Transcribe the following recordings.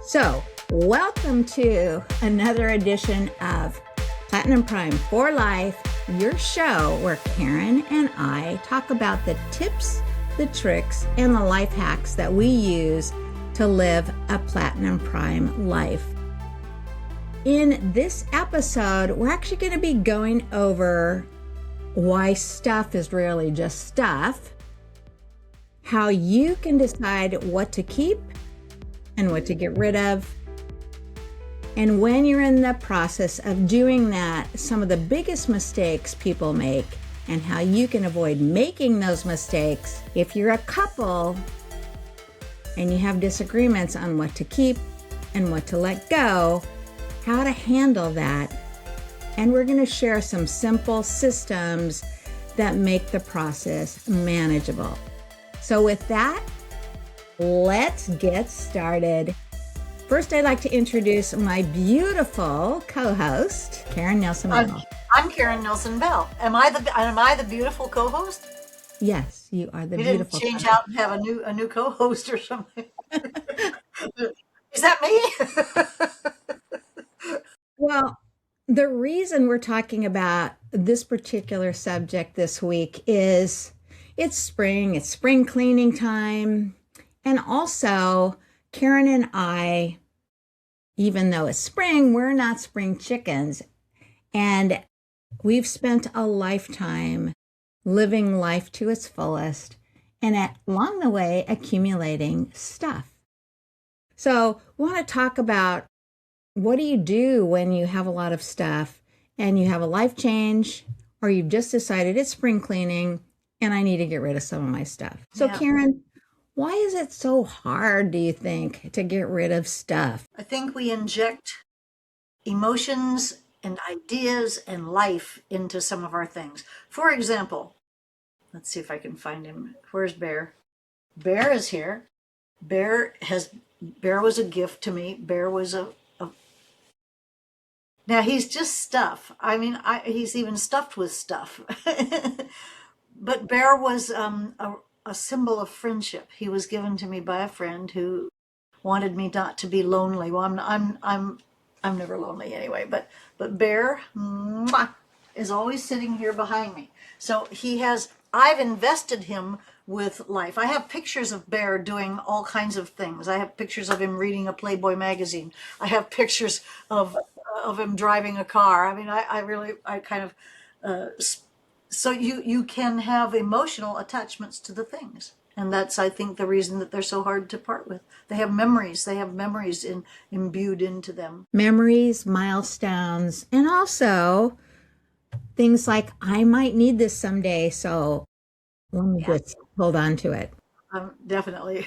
So, welcome to another edition of Platinum Prime for Life, your show where Karen and I talk about the tips, the tricks, and the life hacks that we use to live a Platinum Prime life. In this episode, we're actually going to be going over why stuff is really just stuff, how you can decide what to keep and what to get rid of. And when you're in the process of doing that, some of the biggest mistakes people make and how you can avoid making those mistakes. If you're a couple and you have disagreements on what to keep and what to let go, how to handle that. And we're going to share some simple systems that make the process manageable. So with that, let's get started. First, I'd like to introduce my beautiful co-host, Karen Nelson Bell. I'm Karen Nelson Bell. Am I the beautiful co-host? Yes, you are the you beautiful. You didn't change out and have a new co-host or something. Is that me? Well, the reason we're talking about this particular subject this week is it's spring cleaning time. And also, Karen and I, even though it's spring, we're not spring chickens. And we've spent a lifetime living life to its fullest and along the way accumulating stuff. So we want to talk about what do you do when you have a lot of stuff and you have a life change, or you've just decided it's spring cleaning and I need to get rid of some of my stuff. So yeah. Karen, why is it so hard, do you think, to get rid of stuff? I think we inject emotions and ideas and life into some of our things. For example, let's see if I can find him. Where's Bear? Bear is here. Bear was a gift to me. Bear was now he's just stuff. I mean, he's even stuffed with stuff. But Bear was a symbol of friendship. He was given to me by a friend who wanted me not to be lonely. Well, I'm never lonely anyway. But Bear is always sitting here behind me. So I've invested him with life. I have pictures of Bear doing all kinds of things. I have pictures of him reading a Playboy magazine. I have pictures of him driving a car. I mean, I kind of. So you can have emotional attachments to the things. And that's, I think, the reason that they're so hard to part with. They have memories. They have memories imbued into them. Memories, milestones, and also things like, I might need this someday, so let me just hold on to it. Definitely.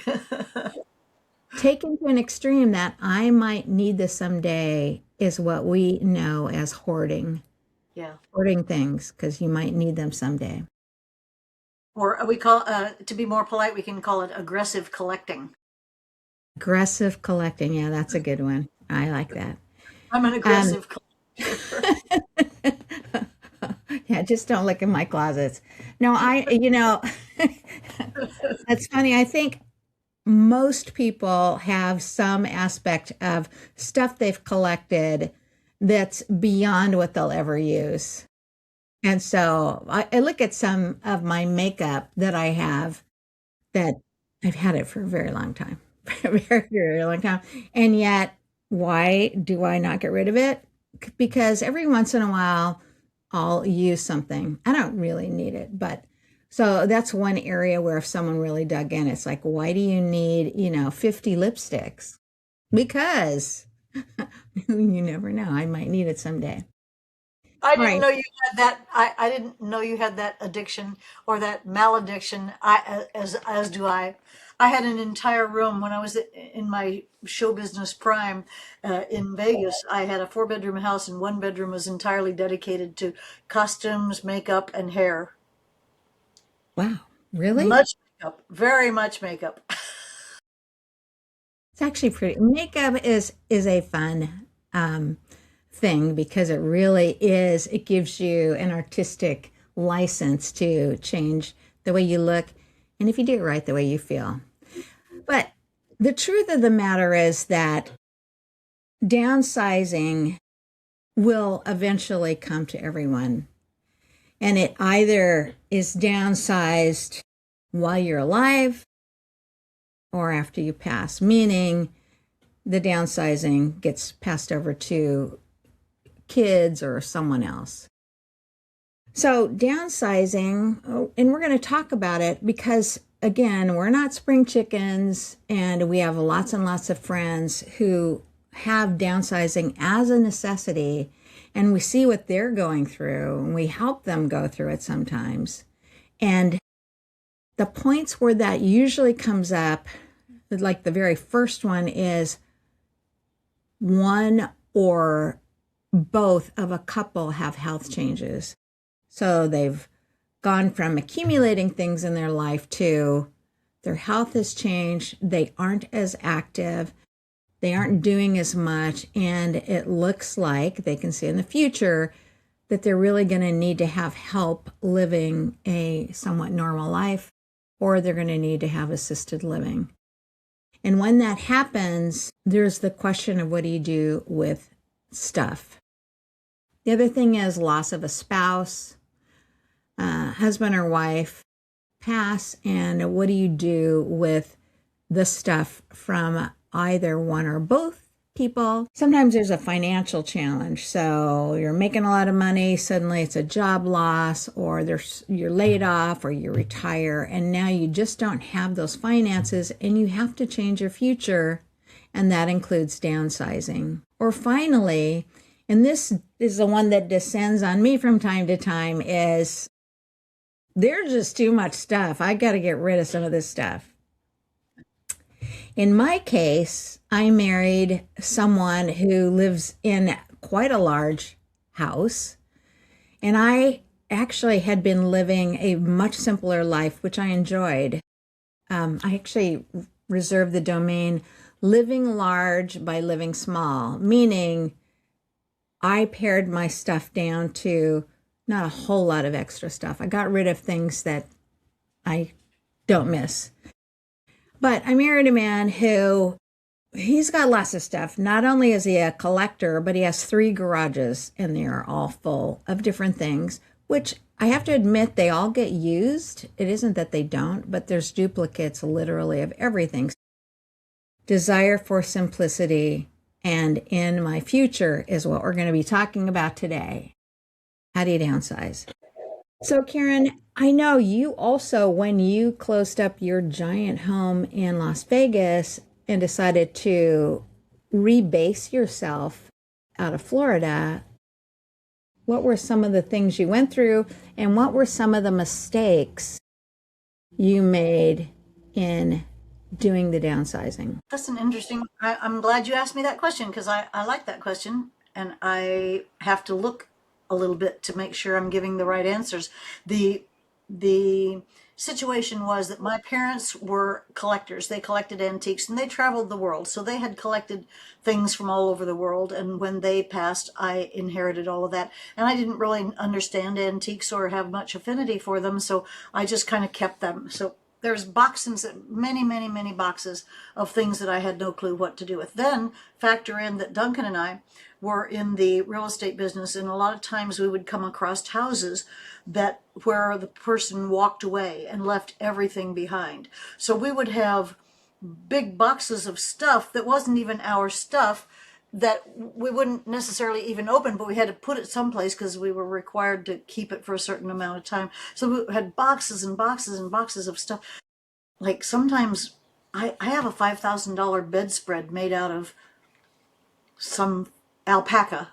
Taken to an extreme, that I might need this someday is what we know as hoarding. Yeah. Hoarding things because you might need them someday. Or we call, to be more polite, we can call it aggressive collecting. Aggressive collecting. Yeah, that's a good one. I like that. I'm an aggressive collector. Yeah, just don't look in my closets. No, that's funny. I think most people have some aspect of stuff they've collected that's beyond what they'll ever use. And so I look at some of my makeup that I have that I've had it for a very long time, very, very long time. And yet, why do I not get rid of it? Because every once in a while, I'll use something. I don't really need it, but so that's one area where if someone really dug in, it's like, why do you need, 50 lipsticks? Because you never know. I might need it someday. I didn't know you had that. I didn't know you had that addiction or that malediction. As do I. I had an entire room when I was in my show business prime in Vegas. I had a 4-bedroom house, and one bedroom was entirely dedicated to costumes, makeup, and hair. Wow, really? Much makeup, very much makeup. It's actually pretty. Makeup is a fun thing because it really is. It gives you an artistic license to change the way you look, and if you do it right, the way you feel. But the truth of the matter is that downsizing will eventually come to everyone. And it either is downsized while you're alive or after you pass, meaning the downsizing gets passed over to kids or someone else. So downsizing, and we're going to talk about it because, again, we're not spring chickens, and we have lots and lots of friends who have downsizing as a necessity, and we see what they're going through, and we help them go through it sometimes. And the points where that usually comes up, like the very first one, is one or both of a couple have health changes. So they've gone from accumulating things in their life to their health has changed. They aren't as active. They aren't doing as much. And it looks like they can see in the future that they're really going to need to have help living a somewhat normal life, or they're going to need to have assisted living. And when that happens, there's the question of what do you do with stuff? The other thing is loss of a spouse, husband or wife pass, and what do you do with the stuff from either one or both people? Sometimes there's a financial challenge. So you're making a lot of money, suddenly it's a job loss, or you're laid off, or you retire, and now you just don't have those finances and you have to change your future, and that includes downsizing. Or finally, and this is the one that descends on me from time to time, is there's just too much stuff. I got to get rid of some of this stuff. In my case, I married someone who lives in quite a large house, and I actually had been living a much simpler life, which I enjoyed. I actually reserved the domain living large by living small, meaning I pared my stuff down to not a whole lot of extra stuff. I got rid of things that I don't miss. But I married a man who, he's got lots of stuff. Not only is he a collector, but he has 3 garages, and they are all full of different things, which I have to admit, they all get used. It isn't that they don't, but there's duplicates literally of everything. Desire for simplicity, and in my future is what we're going to be talking about today. How do you downsize? So Karen, I know you also, when you closed up your giant home in Las Vegas and decided to rebase yourself out of Florida, what were some of the things you went through, and what were some of the mistakes you made in doing the downsizing? That's an interesting, I'm glad you asked me that question because I like that question, and I have to look a little bit to make sure I'm giving the right answers. The situation was that my parents were collectors. They collected antiques and they traveled the world. So they had collected things from all over the world. And when they passed, I inherited all of that. And I didn't really understand antiques or have much affinity for them. So I just kind of kept them. So there's boxes, many, many, many boxes of things that I had no clue what to do with. Then factor in that Duncan and I were in the real estate business, and a lot of times we would come across houses that where the person walked away and left everything behind. So we would have big boxes of stuff that wasn't even our stuff that we wouldn't necessarily even open, but we had to put it someplace because we were required to keep it for a certain amount of time. So we had boxes and boxes and boxes of stuff. Like sometimes I have a $5,000 bedspread made out of some alpaca,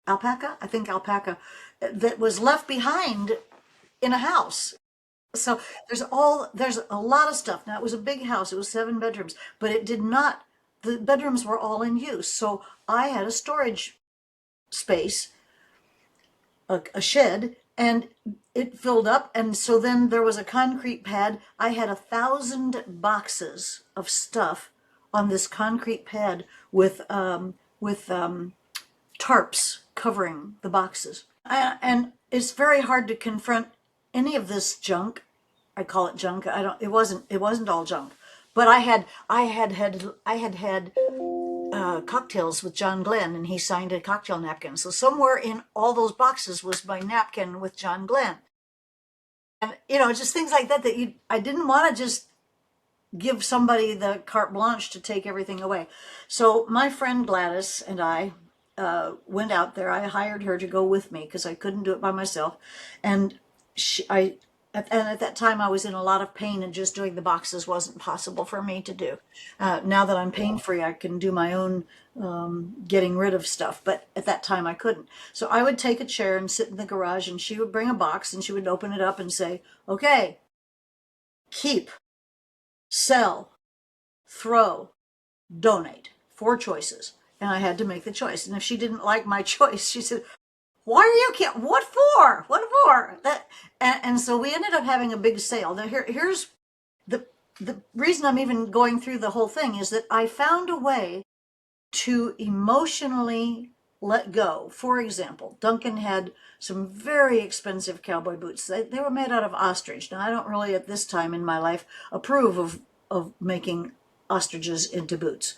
I think alpaca, that was left behind in a house. So there's a lot of stuff. Now it was a big house. It was 7 bedrooms, but it did not, the bedrooms were all in use. So I had a storage space, a shed, and it filled up. And so then there was a concrete pad. I had 1,000 boxes of stuff on this concrete pad with tarps covering the boxes. And it's very hard to confront any of this junk. I call it junk. It wasn't all junk, but I had cocktails with John Glenn, and he signed a cocktail napkin. So somewhere in all those boxes was my napkin with John Glenn. And, just things like that I didn't want to just give somebody the carte blanche to take everything away. So my friend Gladys and I went out there. I hired her to go with me because I couldn't do it by myself. And at that time I was in a lot of pain, and just doing the boxes wasn't possible for me to do. Now that I'm pain free, I can do my own getting rid of stuff. But at that time I couldn't. So I would take a chair and sit in the garage, and she would bring a box, and she would open it up and say, okay, keep, sell, throw, donate. 4 choices. And I had to make the choice. And if she didn't like my choice, she said, why are you, what for? What for? And so we ended up having a big sale. Now here's the reason I'm even going through the whole thing is that I found a way to emotionally let go. For example, Duncan had some very expensive cowboy boots. They were made out of ostrich. Now, I don't really at this time in my life approve of making ostriches into boots.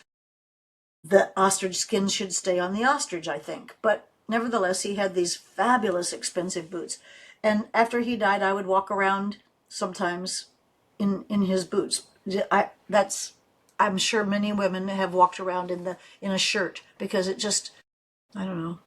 The ostrich skin should stay on the ostrich, I think. But nevertheless, he had these fabulous expensive boots. And after he died, I would walk around sometimes in his boots. I'm sure many women have walked around in a shirt because it just, I don't know,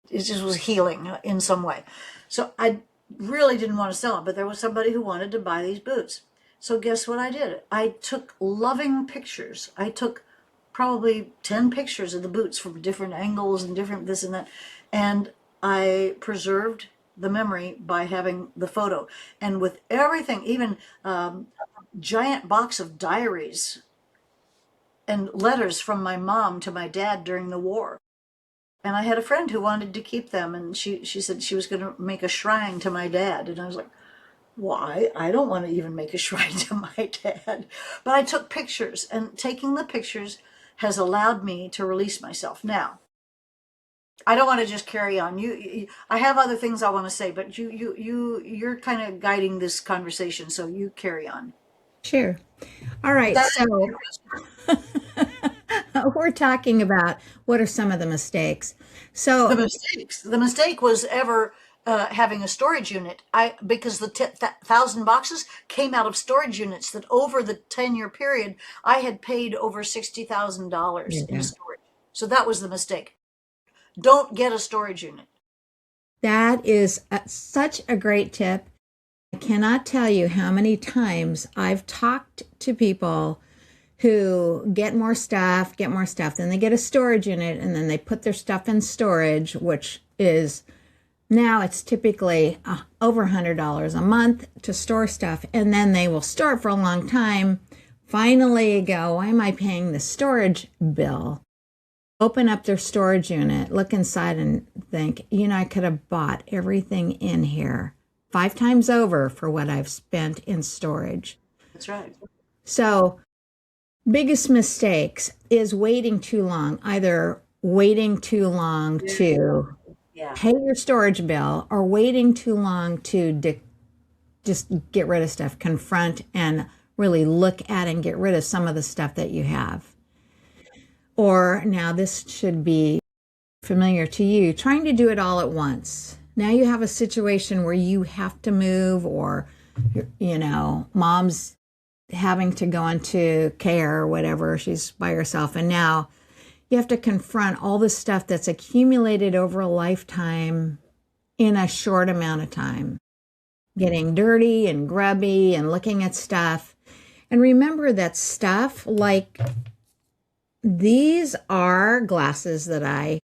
it just was healing in some way. So I really didn't want to sell them, but there was somebody who wanted to buy these boots. So guess what I did? I took loving pictures. I took probably 10 pictures of the boots from different angles and different this and that. And I preserved the memory by having the photo. And with everything, even giant box of diaries and letters from my mom to my dad during the war. And I had a friend who wanted to keep them, and she said she was going to make a shrine to my dad. And I was like, why? I don't want to even make a shrine to my dad. But I took pictures, and taking the pictures has allowed me to release myself. Now, I don't want to just carry on. I have other things I want to say, but you're kind of guiding this conversation, so you carry on. Sure. All right. So we're talking about what are some of the mistakes. So the mistake was ever having a storage unit. Because the 1,000 boxes came out of storage units that over the 10-year period, I had paid over $60,000 in storage. So that was the mistake. Don't get a storage unit. That is such a great tip. I cannot tell you how many times I've talked to people who get more stuff, then they get a storage unit, and then they put their stuff in storage, which is now it's typically over $100 a month to store stuff, and then they will store it for a long time. Finally go, why am I paying the storage bill? Open up their storage unit, look inside and think, I could have bought everything in here 5 times over for what I've spent in storage. That's right. So biggest mistakes is waiting too long, either waiting too long to pay your storage bill or waiting too long to just get rid of stuff, confront and really look at and get rid of some of the stuff that you have. Or now this should be familiar to you, trying to do it all at once. Now you have a situation where you have to move, or, mom's having to go into care or whatever, she's by herself. And now you have to confront all the stuff that's accumulated over a lifetime in a short amount of time, getting dirty and grubby and looking at stuff. And remember that stuff like these are glasses that I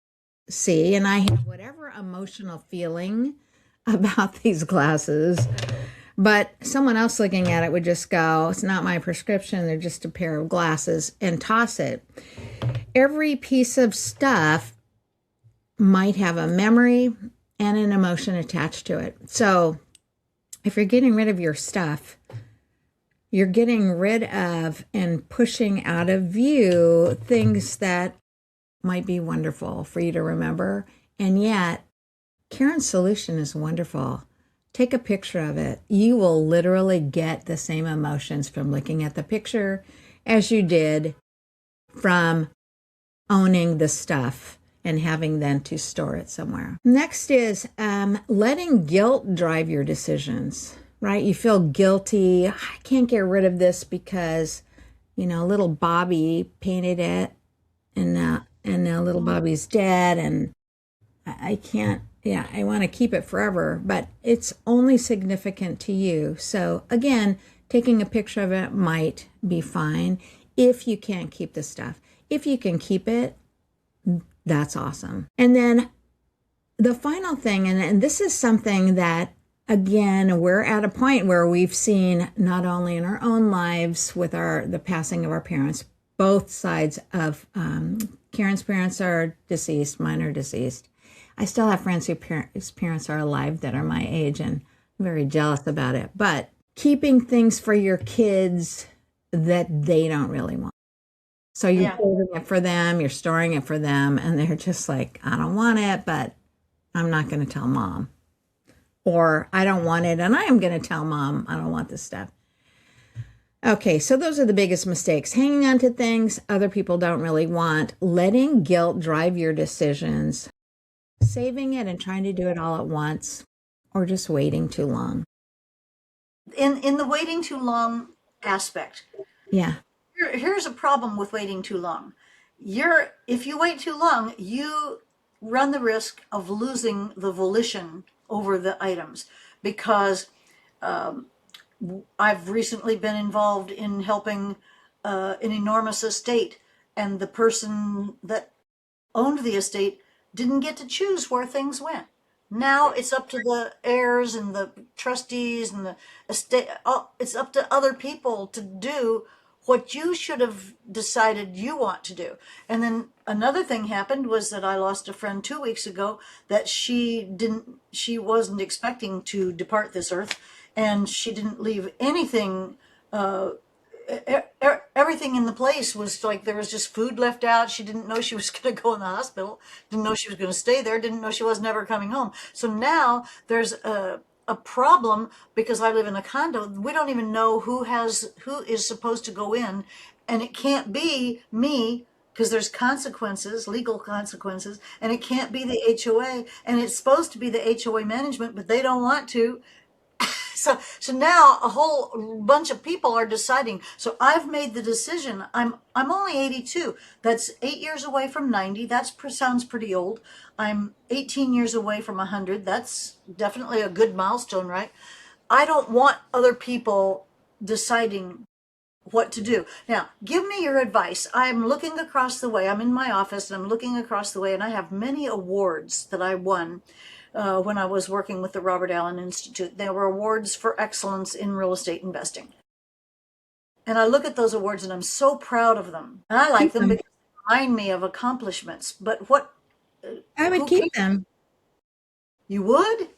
see, and I have whatever emotional feeling about these glasses, but someone else looking at it would just go, it's not my prescription, they're just a pair of glasses, and toss it. Every piece of stuff might have a memory and an emotion attached to it. So if you're getting rid of your stuff, you're getting rid of and pushing out of view things that might be wonderful for you to remember. And yet, Karen's solution is wonderful. Take a picture of it. You will literally get the same emotions from looking at the picture as you did from owning the stuff and having then to store it somewhere. Next is letting guilt drive your decisions, right? You feel guilty. I can't get rid of this because, little Bobby painted it, and now little Bobby's dead, and I can't, I want to keep it forever, but it's only significant to you. So again, taking a picture of it might be fine if you can't keep the stuff. If you can keep it, that's awesome. And then the final thing, and this is something that, again, we're at a point where we've seen not only in our own lives with the passing of our parents, both sides of Karen's parents are deceased, mine are deceased. I still have friends whose parents are alive that are my age, and I'm very jealous about it. But keeping things for your kids that they don't really want. So you're holding it for them, you're storing it for them, and they're just like, I don't want it, but I'm not going to tell mom. Or I don't want it, and I am going to tell mom I don't want this stuff. Okay, so those are the biggest mistakes. Hanging on to things other people don't really want, letting guilt drive your decisions, saving it and trying to do it all at once, or just waiting too long. In the waiting too long aspect. Yeah. Here's a problem with waiting too long. If you wait too long, you run the risk of losing the volition over the items, because I've recently been involved in helping an enormous estate, and the person that owned the estate didn't get to choose where things went. Now it's up to the heirs and the trustees and the estate. It's up to other people to do what you should have decided you want to do. And then another thing happened was that I lost a friend 2 weeks ago that she wasn't expecting to depart this earth, and she didn't leave anything. Everything in the place was like there was just food left out. She didn't know she was going to go in the hospital, didn't know she was going to stay there, didn't know she was never coming home. So now there's a problem because I live in a condo. We don't even know who is supposed to go in, and it can't be me because there's consequences, legal consequences, and it can't be the HOA, and it's supposed to be the HOA management, but they don't want to. So now a whole bunch of people are deciding. So I've made the decision. I'm only 82. That's 8 years away from 90. That sounds pretty old. I'm 18 years away from 100. That's definitely a good milestone, right? I don't want other people deciding what to do. Now, give me your advice. I'm looking across the way. I'm in my office and I'm looking across the way, and I have many awards that I won when I was working with the Robert Allen Institute. They were awards for excellence in real estate investing. And I look at those awards and I'm so proud of them. And I like them because they remind me of accomplishments. But what? I would keep them. You would?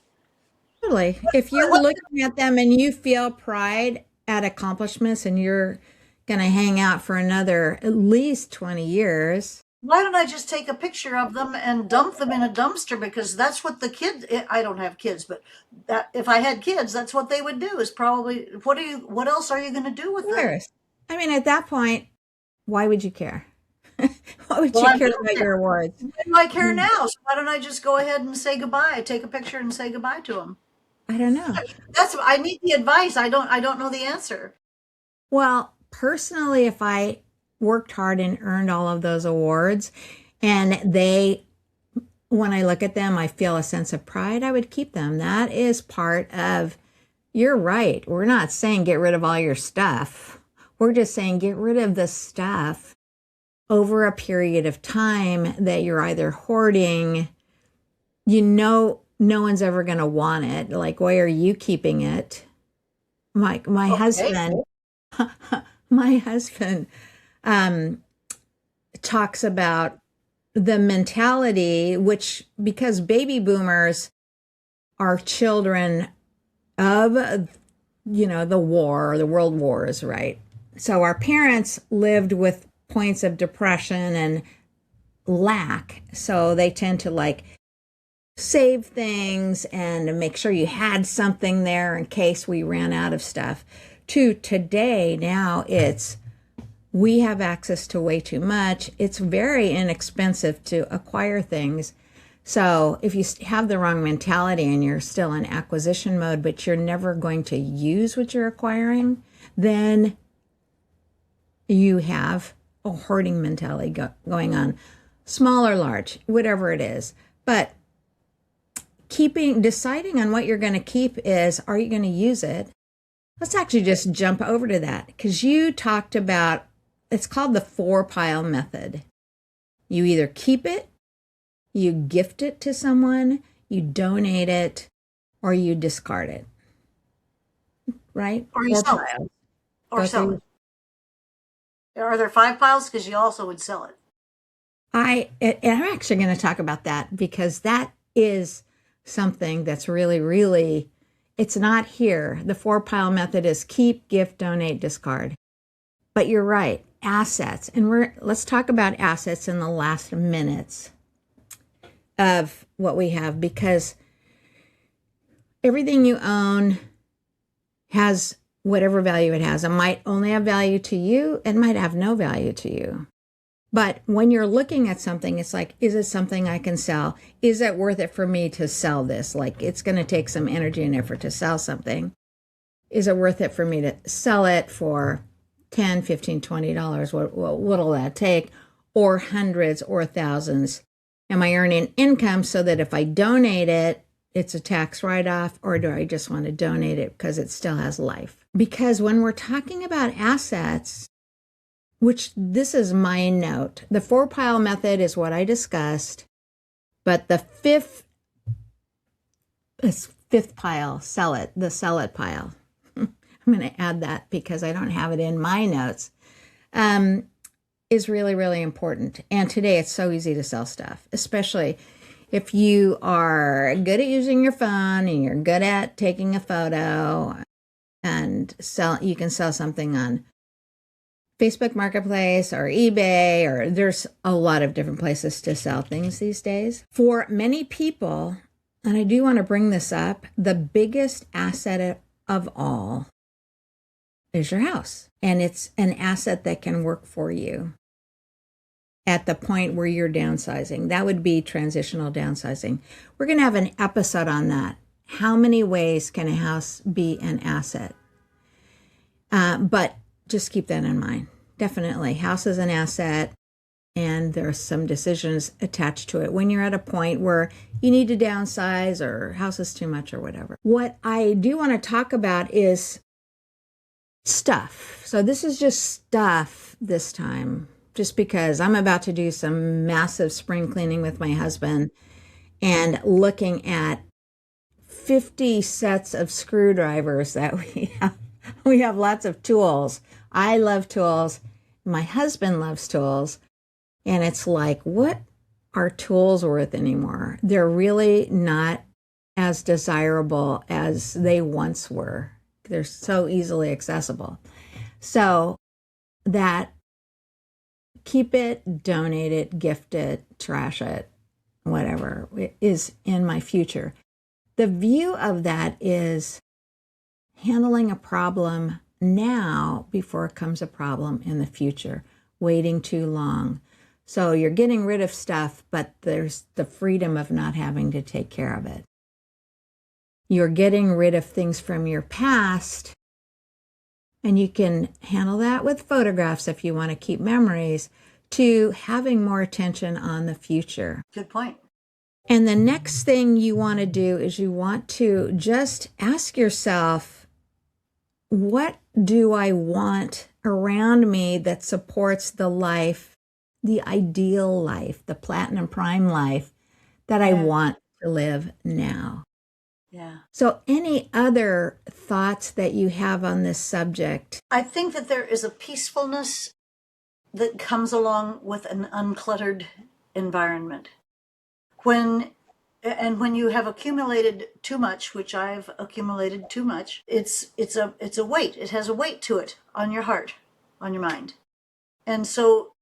Totally. If you're looking at them and you feel pride at accomplishments and you're going to hang out for another at least 20 years. Why don't I just take a picture of them and dump them in a dumpster? Because that's what the kids, I don't have kids, but if I had kids, that's what they would do is probably, what else are you going to do with them? I mean, at that point, why would you care? Why would you care about your awards? Why do I care now? So why don't I just go ahead and say goodbye, take a picture and say goodbye to them? I don't know. I need the advice. I don't know the answer. Well, personally, if I worked hard and earned all of those awards, and when I look at them, I feel a sense of pride, I would keep them. That is part of, you're right. We're not saying get rid of all your stuff. We're just saying get rid of the stuff over a period of time that you're either hoarding, no one's ever going to want it. Like, why are you keeping it? My husband talks about the mentality, which, because baby boomers are children of, the world wars, right? So our parents lived with points of depression and lack. So they tend to save things and make sure you had something there in case we ran out of stuff. To today, now it's We have access to way too much. It's very inexpensive to acquire things. So if you have the wrong mentality and you're still in acquisition mode, but you're never going to use what you're acquiring, then you have a hoarding mentality going on, small or large, whatever it is. But deciding on what you're going to keep is, are you going to use it? Let's actually just jump over to that, because you talked about, it's called the 4-pile method. You either keep it, you gift it to someone, you donate it, or you discard it. Right? Or you 4 sell it. piles. Or sell it. Are there 5 piles? Because you also would sell it. I'm actually going to talk about that, because that is something that's really, really, it's not here. The 4-pile method is keep, gift, donate, discard. But you're right, assets. And let's talk about assets in the last minutes of what we have, because everything you own has whatever value it has. It might only have value to you, it might have no value to you. But when you're looking at something, it's like, is it something I can sell? Is it worth it for me to sell this? Like, it's going to take some energy and effort to sell something. Is it worth it for me to sell it for $10, $15, $20? What'll that take? Or hundreds or thousands? Am I earning income so that if I donate it, it's a tax write-off? Or do I just want to donate it because it still has life? Because when we're talking about assets, which this is my note, the 4-pile method is what I discussed, but the fifth pile, the sell it pile. I'm going to add that because I don't have it in my notes, is really, really important. And today it's so easy to sell stuff, especially if you are good at using your phone and you're good at taking a photo, and you can sell something on Facebook Marketplace or eBay, or there's a lot of different places to sell things these days. For many people, and I do want to bring this up, the biggest asset of all is your house. And it's an asset that can work for you at the point where you're downsizing. That would be transitional downsizing. We're going to have an episode on that. How many ways can a house be an asset? But just keep that in mind. Definitely, house is an asset, and there are some decisions attached to it when you're at a point where you need to downsize or house is too much or whatever. What I do want to talk about is stuff. So this is just stuff this time, just because I'm about to do some massive spring cleaning with my husband and looking at 50 sets of screwdrivers that we have. We have lots of tools. I love tools. My husband loves tools. And it's like, what are tools worth anymore? They're really not as desirable as they once were. They're so easily accessible. So that keep it, donate it, gift it, trash it, whatever, is in my future. The view of that is handling a problem now before it becomes a problem in the future, waiting too long. So you're getting rid of stuff, but there's the freedom of not having to take care of it. You're getting rid of things from your past, and you can handle that with photographs if you want to keep memories, to having more attention on the future. Good point. And the next thing you want to do is you want to just ask yourself, what do I want around me that supports the life, the ideal life, the platinum prime life that I want to live now? Yeah. So any other thoughts that you have on this subject? I think that there is a peacefulness that comes along with an uncluttered environment. When you have accumulated too much, which I've accumulated too much, it's a weight. It has a weight to it on your heart, on your mind. And so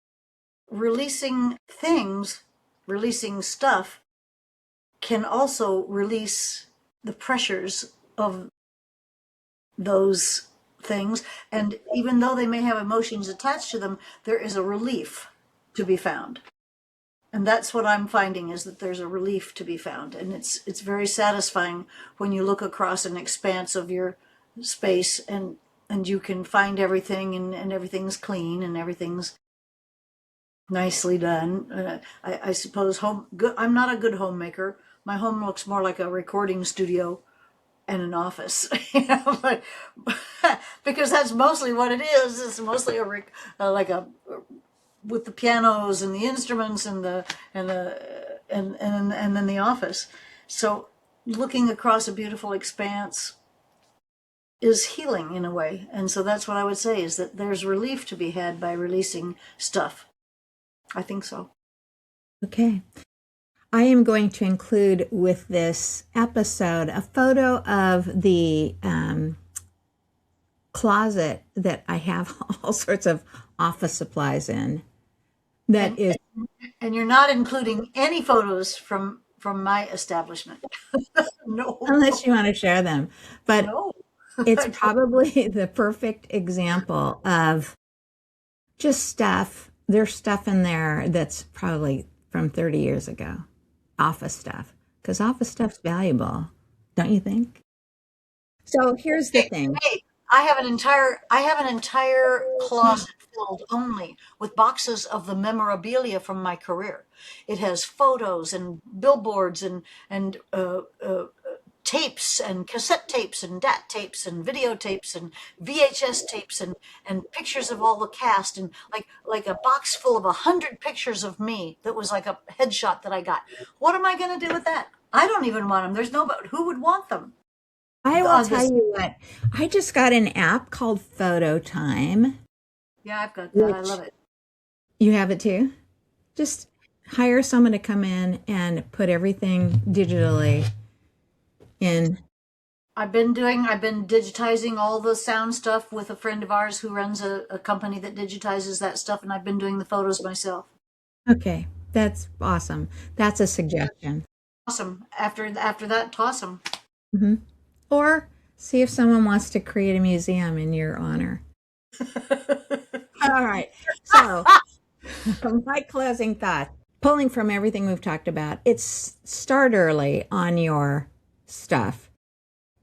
releasing things, releasing stuff, can also release the pressures of those things. And even though they may have emotions attached to them, there is a relief to be found. And that's what I'm finding, is that there's a relief to be found. And it's very satisfying when you look across an expanse of your space, and you can find everything, and everything's clean and everything's nicely done. I suppose I'm not a good homemaker. My home looks more like a recording studio and an office, but because that's mostly what it is. It's mostly like a with the pianos and the instruments and then the office. So looking across a beautiful expanse is healing in a way. And so that's what I would say, is that there's relief to be had by releasing stuff. I think so. Okay. I am going to include with this episode a photo of the closet that I have all sorts of office supplies in. And you're not including any photos from my establishment. No. Unless you want to share them. But No. it's probably the perfect example of just stuff. There's stuff in there that's probably from 30 years ago. Office stuff. Because office stuff's valuable, don't you think? So here's the thing. Hey, I have an entire closet filled only with boxes of the memorabilia from my career. It has photos and billboards and tapes and cassette tapes and DAT tapes and videotapes and VHS tapes and pictures of all the cast, and like a box full of 100 pictures of me that was like a headshot that I got. What am I going to do with that? I don't even want them. There's nobody who would want them. I will tell you what, I just got an app called Photo Time. Yeah, I've got that. I love it. You have it too? Just hire someone to come in and put everything digitally in. I've been digitizing all the sound stuff with a friend of ours who runs a company that digitizes that stuff, and I've been doing the photos myself. Okay, that's awesome. That's a suggestion. Awesome. After that, toss them. Mm-hmm. Or see if someone wants to create a museum in your honor. All right. So my closing thought, pulling from everything we've talked about, it's start early on your stuff.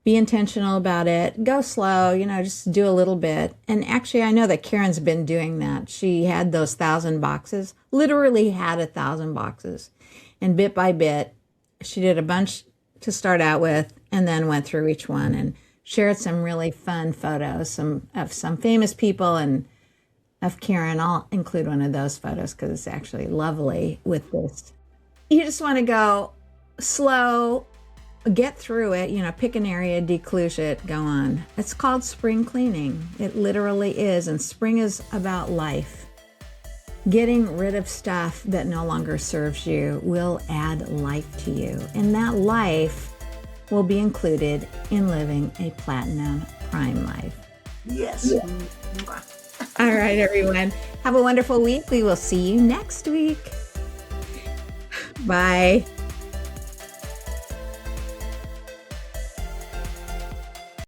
Be intentional about it. Go slow, just do a little bit. And actually, I know that Karen's been doing that. She had those 1,000 boxes, literally had 1,000 boxes. And bit by bit, she did a bunch to start out with, and then went through each one and shared some really fun photos, of some famous people and of Karen. I'll include one of those photos because it's actually lovely with this. You just want to go slow, get through it, pick an area, decluge it, go on. It's called spring cleaning. It literally is. And spring is about life. Getting rid of stuff that no longer serves you will add life to you. And that life will be included in living a platinum prime life. Yes. Yeah. All right, everyone. Have a wonderful week. We will see you next week. Bye.